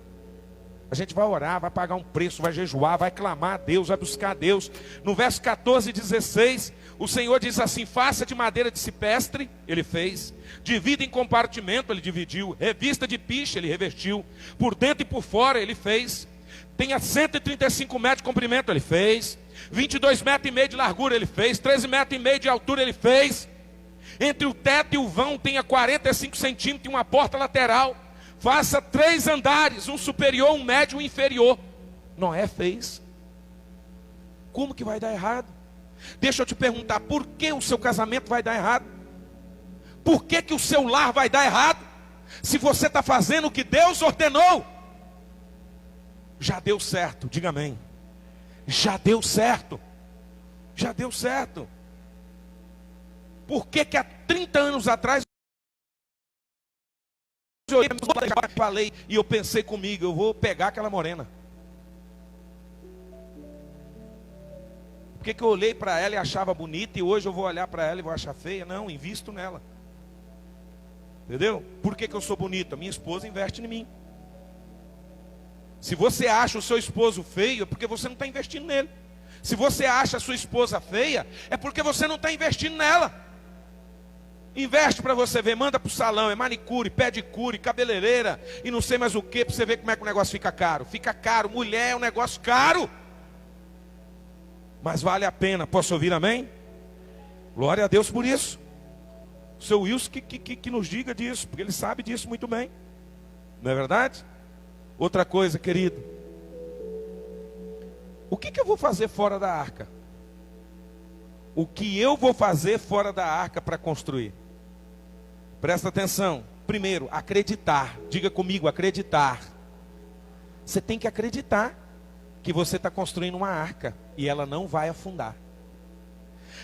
A gente vai orar, vai pagar um preço, vai jejuar, vai clamar a Deus, vai buscar a Deus. No verso 14 e 16, o Senhor diz assim: faça de madeira de cipestre, ele fez. Divida em compartimento, ele dividiu. Revista de piche, ele revestiu. Por dentro e por fora, ele fez. Tenha 135 metros de comprimento, ele fez. 22 metros e meio de largura, ele fez. 13 metros e meio de altura, ele fez. Entre o teto e o vão tenha 45 centímetros e uma porta lateral. Faça 3 andares, um superior, um médio e um inferior. Noé fez. Como que vai dar errado? Deixa eu te perguntar, por que o seu casamento vai dar errado? Por que que o seu lar vai dar errado? Se você está fazendo o que Deus ordenou. Já deu certo, diga amém. Já deu certo. Já deu certo. Por que que há 30 anos atrás eu falei e eu pensei comigo, eu vou pegar aquela morena? Por que que eu olhei para ela e achava bonita e hoje eu vou olhar para ela e vou achar feia? Não, invisto nela. Entendeu? Por que que eu sou bonito? A minha esposa investe em mim. Se você acha o seu esposo feio, é porque você não está investindo nele. Se você acha a sua esposa feia, é porque você não está investindo nela. Investe para você ver, manda para o salão, é manicure, pedicure, cabeleireira e não sei mais o que, para você ver como é que o negócio fica caro. Fica caro, mulher é um negócio caro. Mas vale a pena, posso ouvir amém? Glória a Deus por isso. O seu Wilson que nos diga disso, porque ele sabe disso muito bem. Não é verdade? Outra coisa, querido. O que eu vou fazer fora da arca? O que eu vou fazer fora da arca para construir? Presta atenção. Primeiro, acreditar. Diga comigo, acreditar. Você tem que acreditar que você está construindo uma arca e ela não vai afundar.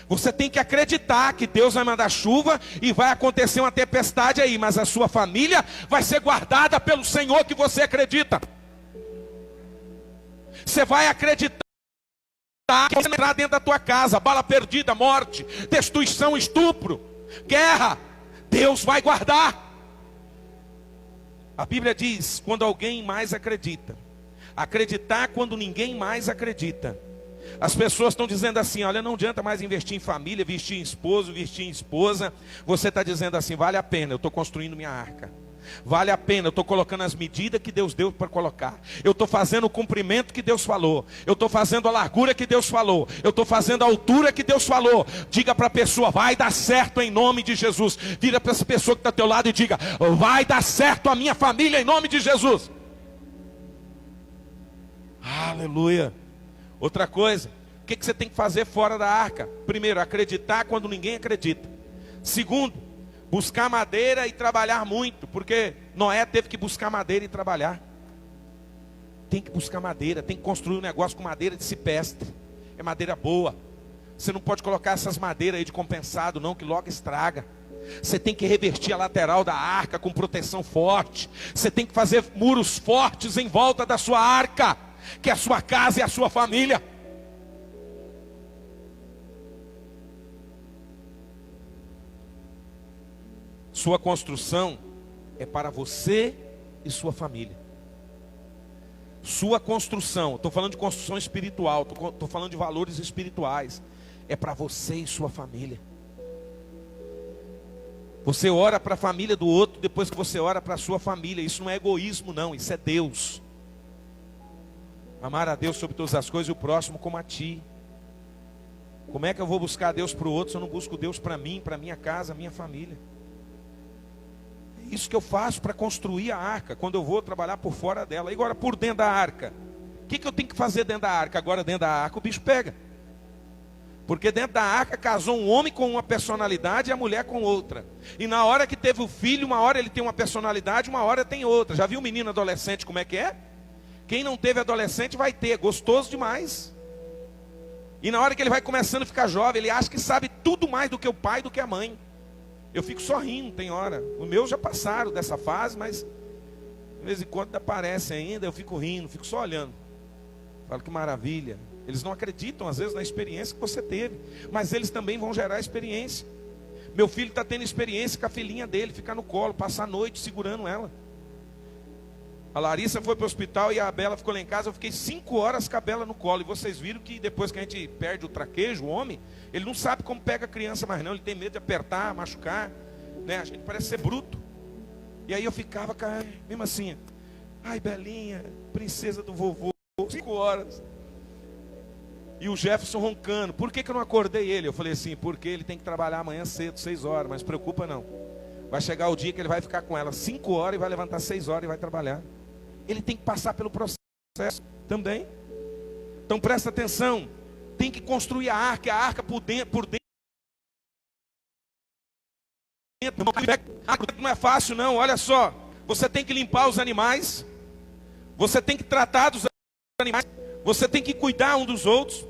Você tem que acreditar que Deus vai mandar chuva e vai acontecer uma tempestade aí, mas a sua família vai ser guardada pelo Senhor que você acredita. Você vai acreditar que você entrar dentro da tua casa, bala perdida, morte, destruição, estupro, guerra, Deus vai guardar. A Bíblia diz, quando alguém mais acredita, acreditar quando ninguém mais acredita. As pessoas estão dizendo assim, olha, não adianta mais investir em família, investir em esposo, investir em esposa. Você está dizendo assim, vale a pena, eu estou construindo minha arca. Vale a pena, eu estou colocando as medidas que Deus deu para colocar. Eu estou fazendo o comprimento que Deus falou. Eu estou fazendo a largura que Deus falou. Eu estou fazendo a altura que Deus falou. Diga para a pessoa, vai dar certo em nome de Jesus. Vira para essa pessoa que está ao teu lado e diga, vai dar certo a minha família em nome de Jesus. Aleluia. Outra coisa, o que você tem que fazer fora da arca? Primeiro, acreditar quando ninguém acredita. Segundo, buscar madeira e trabalhar muito, porque Noé teve que buscar madeira e trabalhar. Tem que buscar madeira, tem que construir um negócio com madeira de cipestre. É madeira boa. Você não pode colocar essas madeiras aí de compensado não, que logo estraga. Você tem que revestir a lateral da arca com proteção forte. Você tem que fazer muros fortes em volta da sua arca, que é a sua casa e a sua família. Sua construção é para você e sua família. Sua construção, estou falando de construção espiritual, estou falando de valores espirituais, é para você e sua família. Você ora para a família do outro, depois que você ora para a sua família. Isso não é egoísmo não, isso é Deus. Amar a Deus sobre todas as coisas e o próximo como a ti. Como é que eu vou buscar Deus para o outro se eu não busco Deus para mim, para minha casa, minha família? É isso que eu faço para construir a arca, quando eu vou trabalhar por fora dela. E agora por dentro da arca, o que eu tenho que fazer dentro da arca? Agora dentro da arca o bicho pega. Porque dentro da arca casou um homem com uma personalidade e a mulher com outra. E na hora que teve o filho, uma hora ele tem uma personalidade, uma hora tem outra. Já viu o menino adolescente como é que é? Quem não teve adolescente vai ter, gostoso demais. E na hora que ele vai começando a ficar jovem, ele acha que sabe tudo mais do que o pai e do que a mãe. Eu fico só rindo, tem hora. Os meus já passaram dessa fase, mas de vez em quando aparece ainda, eu fico rindo, fico só olhando. Falo que maravilha. Eles não acreditam às vezes na experiência que você teve, mas eles também vão gerar experiência. Meu filho está tendo experiência com a filhinha dele, ficar no colo, passar a noite segurando ela. A Larissa foi para o hospital e a Bela ficou lá em casa. Eu fiquei 5 horas com a Bela no colo. E vocês viram que depois que a gente perde o traquejo, o homem, ele não sabe como pega a criança mais não. Ele tem medo de apertar, machucar, né? A gente parece ser bruto. E aí eu ficava, mesmo assim, ai Belinha, princesa do vovô, 5 horas. E o Jefferson roncando. Por que eu não acordei ele? Eu falei assim, porque ele tem que trabalhar amanhã cedo, 6 horas. Mas preocupa não. Vai chegar o dia que ele vai ficar com ela 5 horas e vai levantar 6 horas e vai trabalhar. Ele tem que passar pelo processo também. Então presta atenção. Tem que construir a arca por dentro. Não é fácil não, olha só. Você tem que limpar os animais. Você tem que tratar dos animais. Você tem que cuidar um dos outros.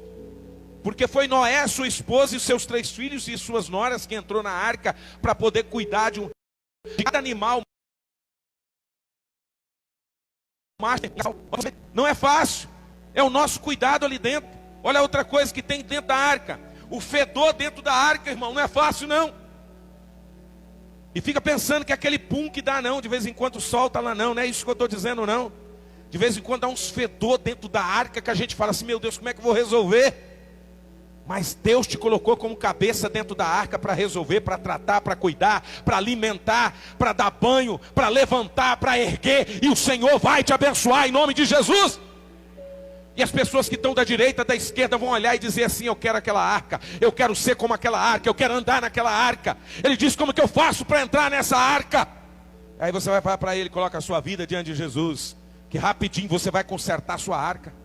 Porque foi Noé, sua esposa e seus 3 filhos e suas noras que entrou na arca para poder cuidar de cada animal. Não é fácil. É o nosso cuidado ali dentro. Olha outra coisa que tem dentro da arca. O fedor dentro da arca, irmão, não é fácil não. E fica pensando que aquele pum que dá não, de vez em quando solta lá não é isso que eu estou dizendo não. De vez em quando dá uns fedor dentro da arca que a gente fala assim, meu Deus, como é que eu vou resolver? Mas Deus te colocou como cabeça dentro da arca para resolver, para tratar, para cuidar, para alimentar, para dar banho, para levantar, para erguer. E o Senhor vai te abençoar em nome de Jesus. E as pessoas que estão da direita, da esquerda vão olhar e dizer assim, eu quero aquela arca, eu quero ser como aquela arca, eu quero andar naquela arca. Ele diz, como que eu faço para entrar nessa arca? Aí você vai falar para ele, coloca a sua vida diante de Jesus, que rapidinho você vai consertar a sua arca.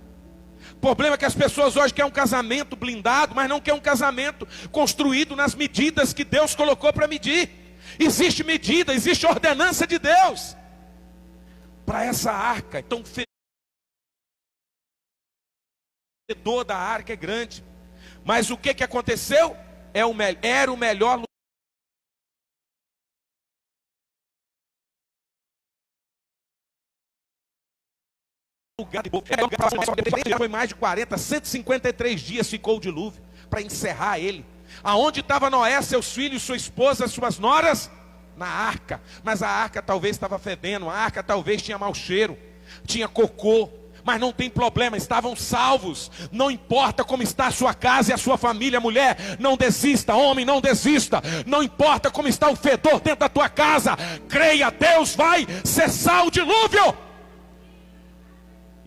O problema é que as pessoas hoje querem um casamento blindado, mas não querem um casamento construído nas medidas que Deus colocou para medir. Existe medida, existe ordenança de Deus para essa arca. Então o fedor da arca é grande. Mas o que aconteceu? Era o melhor lugar. Foi mais de 40, 153 dias ficou o dilúvio para encerrar ele. Aonde estava Noé, seus filhos, sua esposa, suas noras? Na arca. Mas a arca talvez estava fedendo, a arca talvez tinha mau cheiro, tinha cocô. Mas não tem problema, estavam salvos. Não importa como está a sua casa e a sua família, mulher, não desista, homem, não desista. Não importa como está o fedor dentro da tua casa, creia, Deus vai cessar o dilúvio.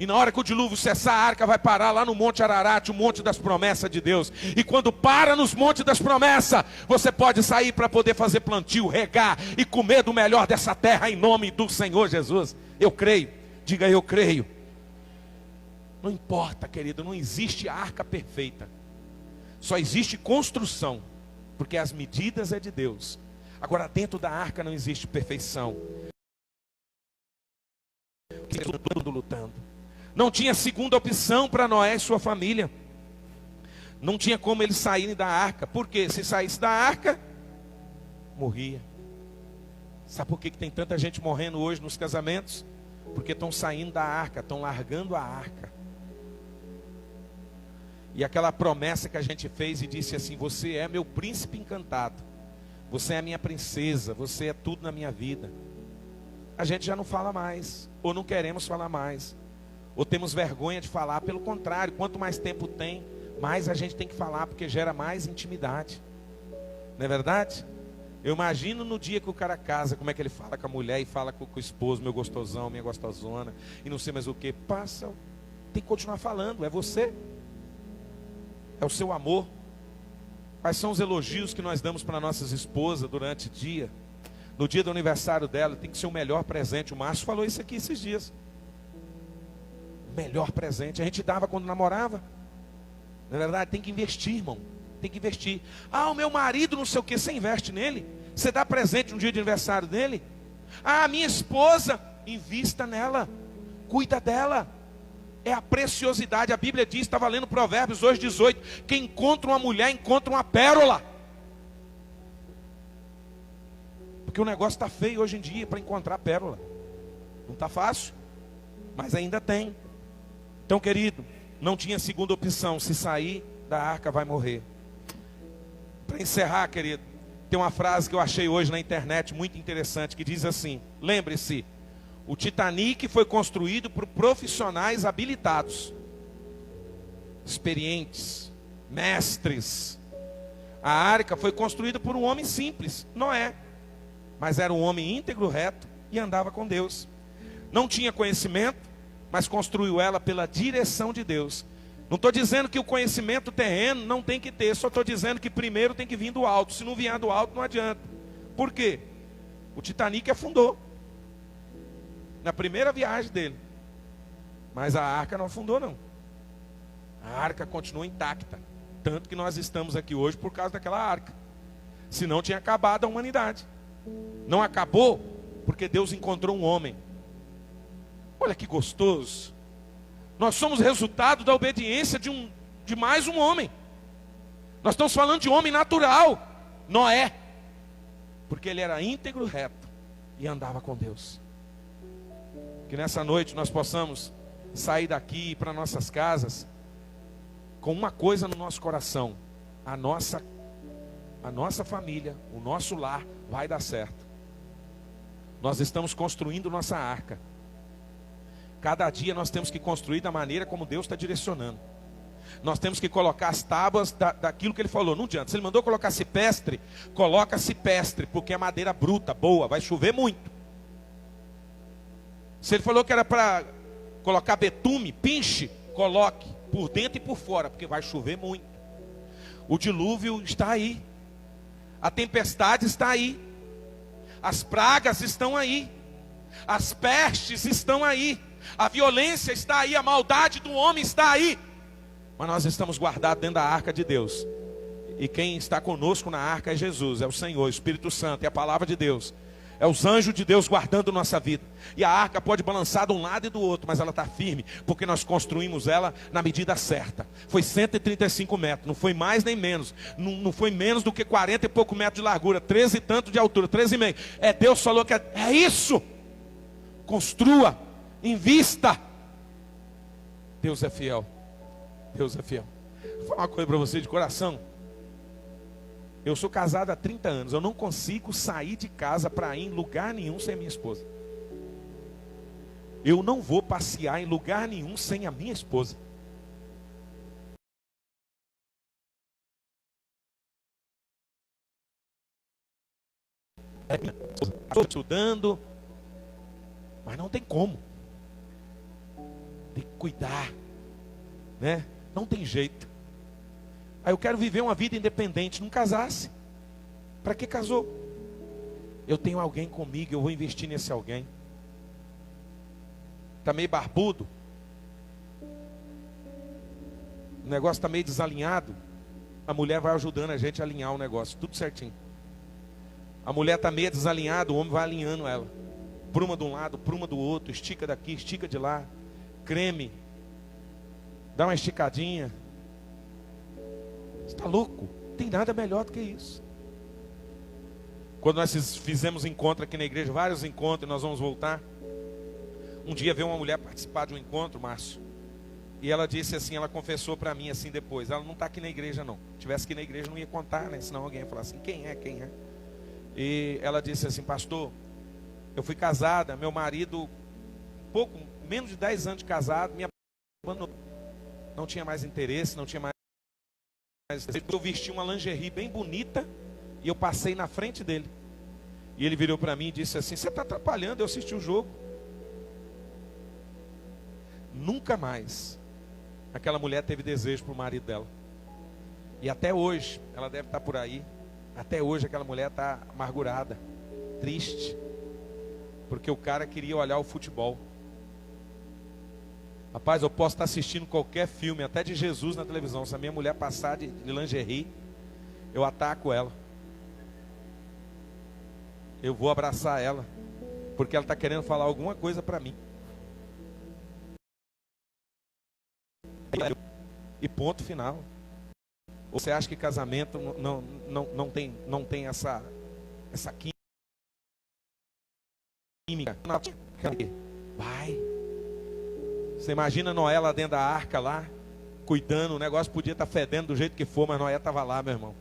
E na hora que o dilúvio cessar, a arca vai parar lá no Monte Ararat, o monte das promessas de Deus. E quando para nos montes das promessas, você pode sair para poder fazer plantio, regar e comer do melhor dessa terra em nome do Senhor Jesus. Eu creio, diga eu creio. Não importa, querido, não existe arca perfeita. Só existe construção, porque as medidas é de Deus. Agora dentro da arca não existe perfeição. Lutando. Não tinha segunda opção para Noé e sua família. Não tinha como eles saírem da arca. Por quê? Se saísse da arca, morria. Sabe por que tem tanta gente morrendo hoje nos casamentos? Porque estão saindo da arca, estão largando a arca. E aquela promessa que a gente fez e disse assim, você é meu príncipe encantado. Você é a minha princesa, você é tudo na minha vida. A gente já não fala mais, ou não queremos falar mais. Ou temos vergonha de falar, pelo contrário, quanto mais tempo tem, mais a gente tem que falar, porque gera mais intimidade. Não é verdade? Eu imagino no dia que o cara casa, como é que ele fala com a mulher e fala com o esposo, meu gostosão, minha gostosona, e não sei mais o que. Passa, tem que continuar falando, é você. É o seu amor. Quais são os elogios que nós damos para nossas esposas durante o dia? No dia do aniversário dela, tem que ser o melhor presente. O Márcio falou isso aqui esses dias. Melhor presente, a gente dava quando namorava. Na verdade, tem que investir, irmão. Tem que investir. Ah, o meu marido não sei o que, você investe nele? Você dá presente no dia de aniversário dele? Ah, minha esposa, invista nela. Cuida dela. É a preciosidade. A Bíblia diz, estava lendo Provérbios hoje 18, quem encontra uma mulher, encontra uma pérola. Porque o negócio está feio hoje em dia para encontrar pérola. Não está fácil, mas ainda tem. Então, querido, não tinha segunda opção. Se sair da arca, vai morrer. Para encerrar, querido, tem uma frase que eu achei hoje na internet muito interessante, que diz assim: lembre-se, O Titanic foi construído por profissionais habilitados, experientes, mestres. A arca foi construída por um homem simples, Noé. Mas era um homem íntegro, reto e andava com Deus. Não tinha conhecimento, mas construiu ela pela direção de Deus. Não estou dizendo que o conhecimento terreno não tem que ter, só estou dizendo que primeiro tem que vir do alto. Se não vier do alto, não adianta. Por quê? O Titanic afundou na primeira viagem dele, mas a arca não afundou não. A arca continua intacta, tanto que nós estamos aqui hoje por causa daquela arca. Senão tinha acabado a humanidade. Não acabou porque Deus encontrou um homem. Olha que gostoso. Nós somos resultado da obediência de mais um homem. Nós estamos falando de homem natural, Noé, porque ele era íntegro, reto e andava com Deus. Que nessa noite nós possamos sair daqui para nossas casas com uma coisa no nosso coração: a nossa família, o nosso lar vai dar certo. Nós estamos construindo nossa arca. Cada dia nós temos que construir da maneira como Deus está direcionando. Nós temos que colocar as tábuas daquilo que Ele falou. Não adianta, se Ele mandou colocar cipestre, coloca cipestre, porque é madeira bruta, boa, vai chover muito. Se Ele falou que era para colocar betume, pinche, coloque por dentro e por fora, porque vai chover muito. O dilúvio está aí, a tempestade está aí, as pragas estão aí, as pestes estão aí, a violência está aí, a maldade do homem está aí. Mas nós estamos guardados dentro da arca de Deus. E quem está conosco na arca é Jesus, é o Senhor, o Espírito Santo, é a palavra de Deus. É os anjos de Deus guardando nossa vida. E a arca pode balançar de um lado e do outro, mas ela está firme, porque nós construímos ela na medida certa. Foi 135 metros, não foi mais nem menos. Não foi menos do que 40 e pouco metros de largura, 13 e tanto de altura, 13,5. Deus falou que é isso. Construa, invista. Deus é fiel. Deus é fiel. Vou falar uma coisa para você de coração. Eu sou casado há 30 anos. Eu não consigo sair de casa para ir em lugar nenhum sem a minha esposa. Eu não vou passear em lugar nenhum sem a minha esposa. Estou estudando, mas não tem como. Tem que cuidar, né? Não tem jeito. Aí eu quero viver uma vida independente. Não casasse. Para que casou? Eu tenho alguém comigo, eu vou investir nesse alguém. Está meio barbudo, o negócio está meio desalinhado. A mulher vai ajudando a gente a alinhar o negócio, tudo certinho. A mulher está meio desalinhada, o homem vai alinhando ela. Pruma de um lado, pruma do outro, estica daqui, estica de lá. Creme, dá uma esticadinha. Você está louco? Não tem nada melhor do que isso. Quando nós fizemos encontro aqui na igreja, vários encontros, e nós vamos voltar. Um dia veio uma mulher participar de um encontro, Márcio. E ela disse assim, ela confessou para mim assim depois. Ela não está aqui na igreja não. Se tivesse aqui na igreja não ia contar, né? Senão alguém ia falar assim, quem é, quem é? E ela disse assim, pastor, eu fui casada, meu marido, menos de 10 anos de casado, me abandonou. Não tinha mais interesse, não tinha mais. Eu vesti uma lingerie bem bonita e eu passei na frente dele. E ele virou para mim e disse assim, você está atrapalhando, eu assisti o jogo. Nunca mais aquela mulher teve desejo para o marido dela. E até hoje, ela deve estar por aí. Até hoje aquela mulher está amargurada, triste, porque o cara queria olhar o futebol. Rapaz, eu posso estar assistindo qualquer filme, até de Jesus na televisão. Se a minha mulher passar de lingerie, eu ataco ela. Eu vou abraçar ela, porque ela está querendo falar alguma coisa para mim. E ponto final. Ou você acha que casamento não tem essa química? Vai. Você imagina Noé lá dentro da arca lá, cuidando, o negócio podia estar fedendo do jeito que for, mas Noé estava lá, meu irmão,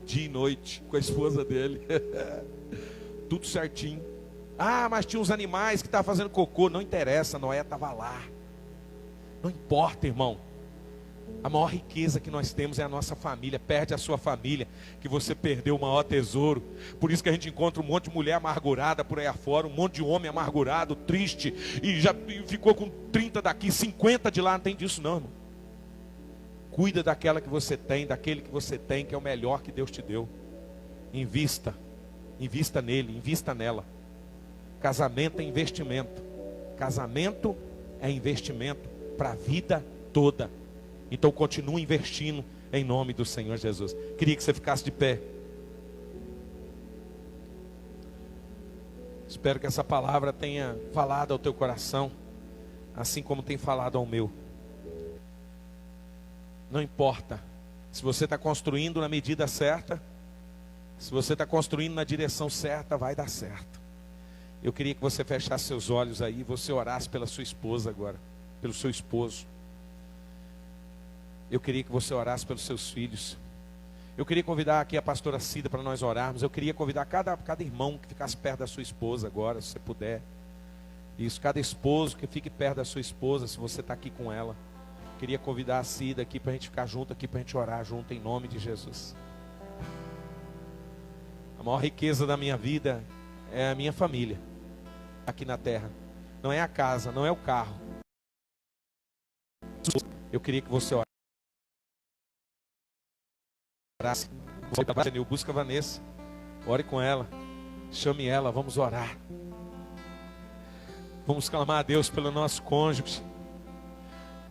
dia e noite, com a esposa dele, tudo certinho. Ah, mas tinha uns animais que estavam fazendo cocô. Não interessa, Noé estava lá. Não importa, irmão. A maior riqueza que nós temos é a nossa família. Perde a sua família, que você perdeu o maior tesouro. Por isso que a gente encontra um monte de mulher amargurada por aí afora, um monte de homem amargurado, triste, e já ficou com 30 daqui, 50 de lá. Não tem disso não, irmão. Cuida daquela que você tem, daquele que você tem, que é o melhor que Deus te deu. Invista nele, invista nela. Casamento é investimento. Casamento é investimento para a vida toda. Então continue investindo em nome do Senhor Jesus. Queria que você ficasse de pé. Espero que essa palavra tenha falado ao teu coração, assim como tem falado ao meu. Não importa se você está construindo na medida certa, se você está construindo na direção certa, vai dar certo. Eu queria que você fechasse seus olhos aí e você orasse pela sua esposa agora, pelo seu esposo. Eu queria que você orasse pelos seus filhos. Eu queria convidar aqui a pastora Cida para nós orarmos. Eu queria convidar cada irmão que ficasse perto da sua esposa agora, se você puder. Isso, cada esposo que fique perto da sua esposa, se você está aqui com ela. Eu queria convidar a Cida aqui para a gente ficar junto aqui, para a gente orar junto em nome de Jesus. A maior riqueza da minha vida é a minha família aqui na terra. Não é a casa, não é o carro. Eu queria que você orasse. Busca a Vanessa, ore com ela, chame ela, vamos orar. Vamos clamar a Deus pelo nosso cônjuge.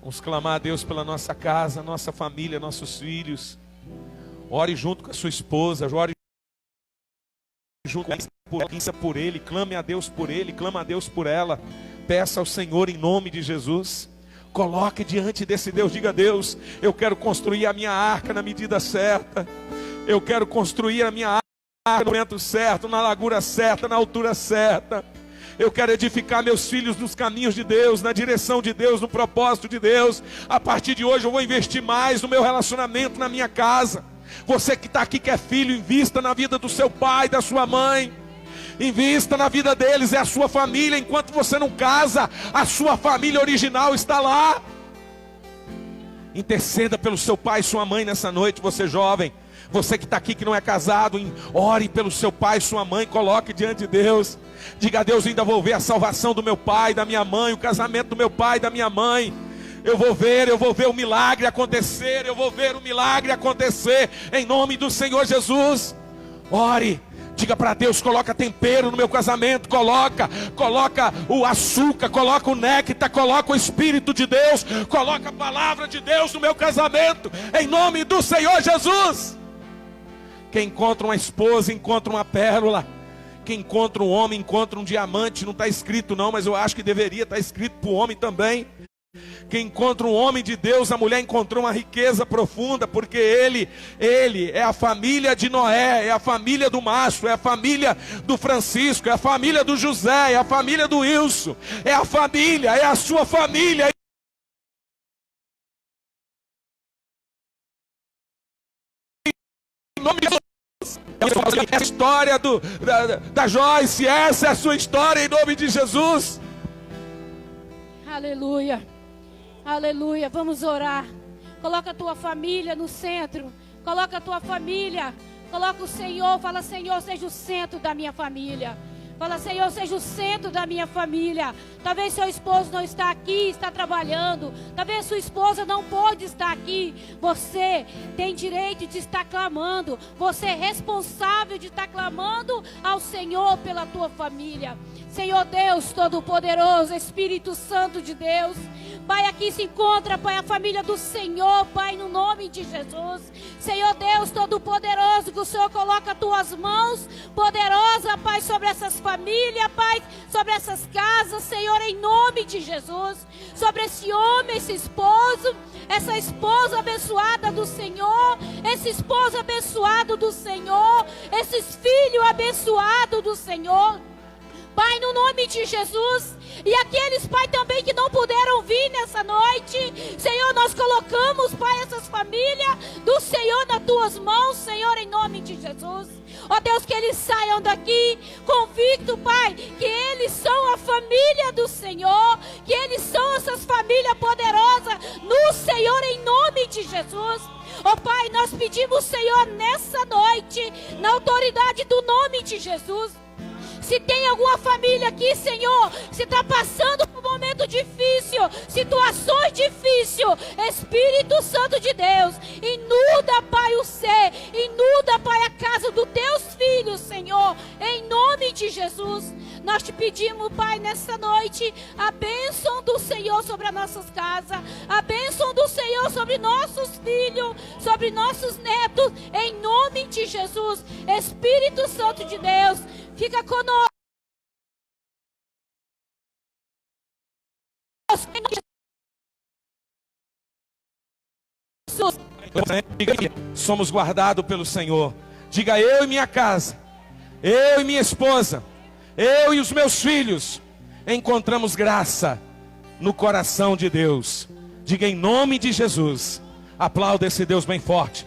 Vamos clamar a Deus pela nossa casa, nossa família, nossos filhos. Ore junto com a sua esposa, ore junto por ele, clame a Deus por ele, clama a Deus por ela. Peça ao Senhor em nome de Jesus. Coloque diante desse Deus, diga a Deus, eu quero construir a minha arca na medida certa. Eu quero construir a minha arca no momento certo, na largura certa, na altura certa. Eu quero edificar meus filhos nos caminhos de Deus, na direção de Deus, no propósito de Deus. A partir de hoje eu vou investir mais no meu relacionamento, na minha casa. Você que está aqui que é filho, invista na vida do seu pai, da sua mãe. Invista na vida deles, é a sua família. Enquanto você não casa, a sua família original está lá. Interceda pelo seu pai e sua mãe nessa noite, você jovem. Você que está aqui que não é casado, ore pelo seu pai e sua mãe, coloque diante de Deus. Diga a Deus, ainda vou ver a salvação do meu pai, da minha mãe, o casamento do meu pai, da minha mãe. Eu vou ver o milagre acontecer, eu vou ver o milagre acontecer, em nome do Senhor Jesus. Ore. Diga para Deus, coloca tempero no meu casamento, coloca o açúcar, coloca o néctar, coloca o Espírito de Deus, coloca a palavra de Deus no meu casamento, em nome do Senhor Jesus. Quem encontra uma esposa, encontra uma pérola. Quem encontra um homem, encontra um diamante. Não está escrito não, mas eu acho que deveria estar escrito para o homem também. Quem encontra um homem de Deus, a mulher encontrou uma riqueza profunda, porque ele é a família de Noé, é a família do Márcio, é a família do Francisco, é a família do José, é a família do Wilson, é a família, é a sua família. Em nome de Jesus. Essa é a história da Joyce, essa é a sua história em nome de Jesus. Aleluia. Aleluia, vamos orar. Coloca a tua família no centro. Coloca a tua família. Coloca o Senhor. Fala, Senhor, seja o centro da minha família. Fala, Senhor, seja o centro da minha família. Talvez seu esposo não está aqui, está trabalhando. Talvez sua esposa não pode estar aqui. Você tem direito de estar clamando. Você é responsável de estar clamando ao Senhor pela tua família. Senhor Deus Todo-Poderoso, Espírito Santo de Deus. Pai, aqui se encontra, Pai, a família do Senhor, Pai, no nome de Jesus. Senhor Deus Todo-Poderoso, que o Senhor coloca as tuas mãos poderosas, Pai, sobre essas famílias, Pai, sobre essas casas, Senhor, em nome de Jesus. Sobre esse homem, esse esposo, essa esposa abençoada do Senhor, esse esposo abençoado do Senhor, esses filhos abençoados do Senhor. Pai, no nome de Jesus. E aqueles, Pai, também que não puderam vir nessa noite, Senhor, nós colocamos, Pai, essas famílias do Senhor nas tuas mãos, Senhor, em nome de Jesus. Ó Deus, que eles saiam daqui convicto, Pai, que eles são a família do Senhor, que eles são essas famílias poderosas no Senhor, em nome de Jesus. Ó Pai, nós pedimos, Senhor, nessa noite, na autoridade do nome de Jesus, se tem alguma família aqui, Senhor, se está passando por um momento difícil, situações difíceis, Espírito Santo de Deus, inunda, Pai, o ser, inunda, Pai, a casa dos teus filhos, Senhor, em nome de Jesus. Nós te pedimos, Pai, nessa noite, a bênção do Senhor sobre as nossas casas, a bênção do Senhor sobre nossos filhos, sobre nossos netos, em nome de Jesus. Espírito Santo de Deus, fica conosco. Somos guardados pelo Senhor. Diga: eu e minha casa, eu e minha esposa, eu e os meus filhos encontramos graça no coração de Deus. Diga: em nome de Jesus. Aplauda esse Deus bem forte.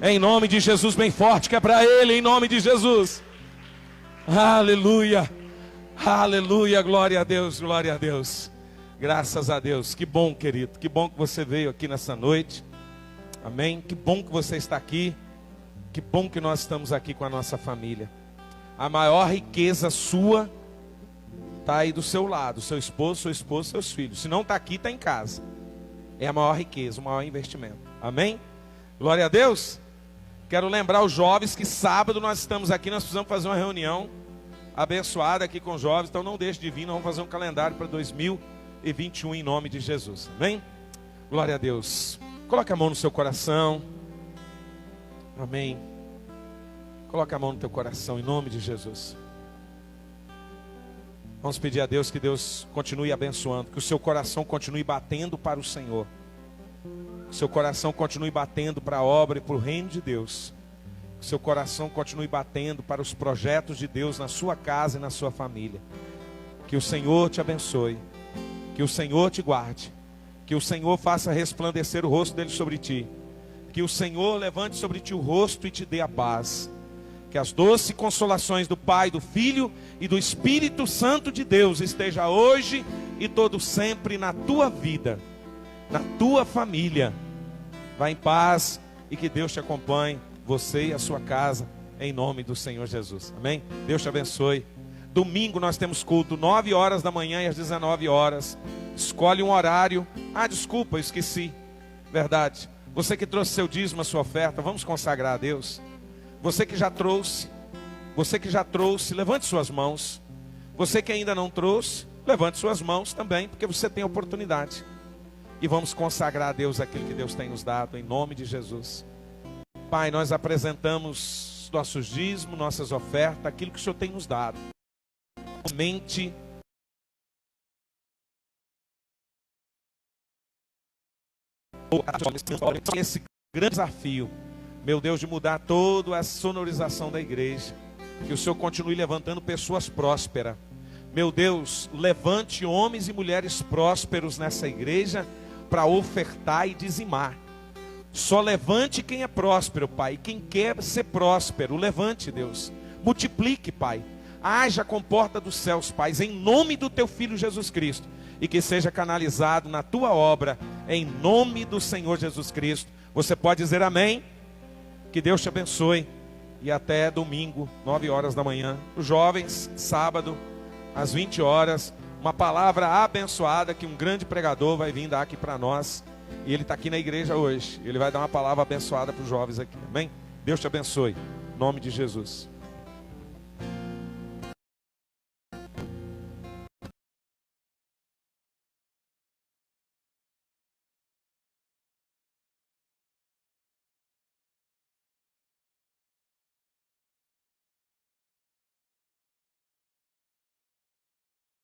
Em nome de Jesus, bem forte, que é para Ele, em nome de Jesus. Aleluia, aleluia, glória a Deus, glória a Deus. Graças a Deus. Que bom, querido, que bom que você veio aqui nessa noite. Amém, que bom que você está aqui. Que bom que nós estamos aqui com a nossa família. A maior riqueza sua está aí do seu lado, seu esposo, sua esposa, seus filhos. Se não está aqui, está em casa. É a maior riqueza, o maior investimento. Amém? Glória a Deus. Quero lembrar os jovens que sábado nós estamos aqui, nós precisamos fazer uma reunião abençoada aqui com os jovens. Então não deixe de vir, nós vamos fazer um calendário para 2021 em nome de Jesus. Amém? Glória a Deus. Coloque a mão no seu coração. Amém. Coloque a mão no teu coração em nome de Jesus. Vamos pedir a Deus que Deus continue abençoando, que o seu coração continue batendo para o Senhor, que o seu coração continue batendo para a obra e para o reino de Deus, que o seu coração continue batendo para os projetos de Deus na sua casa e na sua família. Que o Senhor te abençoe, que o Senhor te guarde, que o Senhor faça resplandecer o rosto dele sobre ti, que o Senhor levante sobre ti o rosto e te dê a paz. Que as doces consolações do Pai, do Filho e do Espírito Santo de Deus esteja hoje e todo sempre na tua vida, na tua família. Vá em paz e que Deus te acompanhe, você e a sua casa, em nome do Senhor Jesus. Amém? Deus te abençoe. Domingo nós temos culto, 9 horas da manhã e às 19 horas. Escolhe um horário. Ah, desculpa, eu esqueci. Verdade. Você que trouxe seu dízimo, a sua oferta, vamos consagrar a Deus. Você que já trouxe, levante suas mãos. Você que ainda não trouxe, levante suas mãos também, porque você tem oportunidade. E vamos consagrar a Deus aquilo que Deus tem nos dado, em nome de Jesus. Pai, nós apresentamos nossos dízimos, nossas ofertas, aquilo que o Senhor tem nos dado. Mente esse grande desafio, meu Deus, de mudar toda a sonorização da igreja. Que o Senhor continue levantando pessoas prósperas. Meu Deus, levante homens e mulheres prósperos nessa igreja para ofertar e dizimar. Só levante quem é próspero, Pai. Quem quer ser próspero, levante, Deus. Multiplique, Pai. Haja com porta dos céus, Pai, em nome do teu Filho Jesus Cristo. E que seja canalizado na tua obra, em nome do Senhor Jesus Cristo. Você pode dizer amém? Que Deus te abençoe. E até domingo, 9 horas da manhã. Os jovens, sábado, às 20 horas. Uma palavra abençoada que um grande pregador vai vir dar aqui para nós. E ele está aqui na igreja hoje. Ele vai dar uma palavra abençoada para os jovens aqui. Amém? Deus te abençoe. Em nome de Jesus.